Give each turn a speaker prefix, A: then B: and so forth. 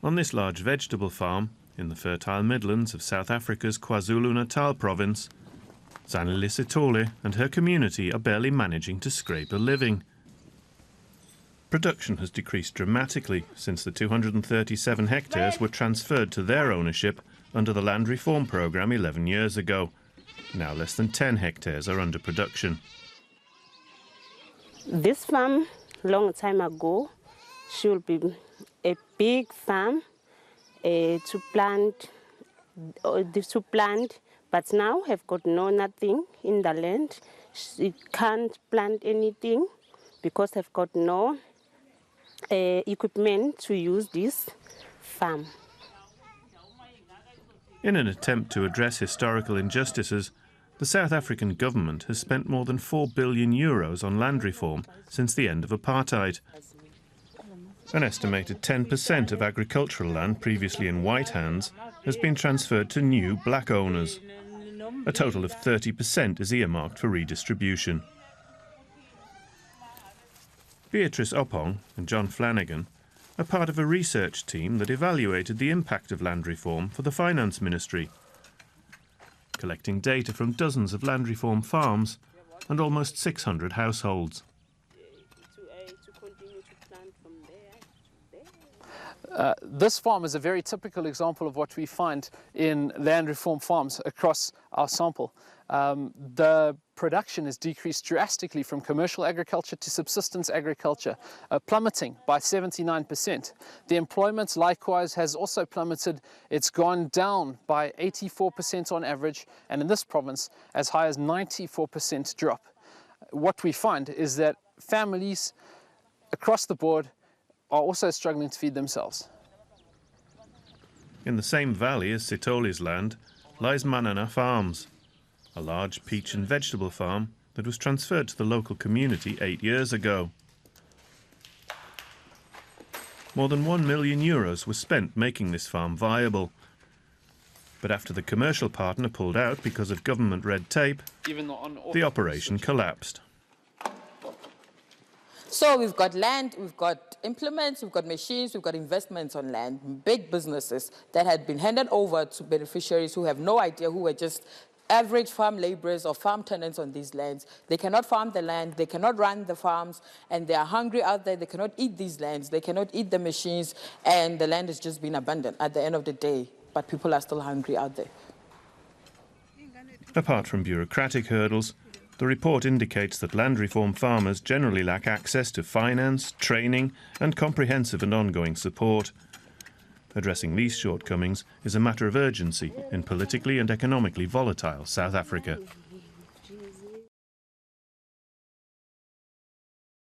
A: On this large vegetable farm, in the fertile Midlands of South Africa's KwaZulu-Natal province, Zanele Sithole and her community are barely managing to scrape a living. Production has decreased dramatically since the 237 hectares were transferred to their ownership under the land reform programme 11 years ago. Now less than 10 hectares are under production.
B: This farm, long time ago, should be a big farm to plant, but now have got nothing in the land. It can't plant anything because they've got no equipment to use this farm.
A: In an attempt to address historical injustices, the South African government has spent more than €4 billion on land reform since the end of apartheid. An estimated 10% of agricultural land previously in white hands has been transferred to new black owners. A total of 30% is earmarked for redistribution. Beatrice Oppong and John Flanagan are part of a research team that evaluated the impact of land reform for the Finance Ministry, collecting data from dozens of land reform farms and almost 600 households.
C: This farm is a very typical example of what we find in land reform farms across our sample. The production has decreased drastically from commercial agriculture to subsistence agriculture, plummeting by 79%. The employment likewise has also plummeted. It's gone down by 84% on average, and in this province as high as 94% drop. What we find is that families across the board are also struggling to feed themselves.
A: In the same valley as Sithole's land lies Manana Farms, a large peach and vegetable farm that was transferred to the local community 8 years ago. More than €1 million was spent making this farm viable. But after the commercial partner pulled out because of government red tape, the operation collapsed.
D: So we've got land, we've got implements, we've got machines, we've got investments on land, big businesses that had been handed over to beneficiaries who have no idea, who were just average farm laborers or farm tenants on these lands. They cannot farm the land, they cannot run the farms, and they are hungry out there. They cannot eat these lands, they cannot eat the machines, and the land has just been abandoned at the end of the day. But people are still hungry out there.
A: Apart from bureaucratic hurdles, the report indicates that land reform farmers generally lack access to finance, training and comprehensive and ongoing support. Addressing these shortcomings is a matter of urgency in politically and economically volatile South Africa.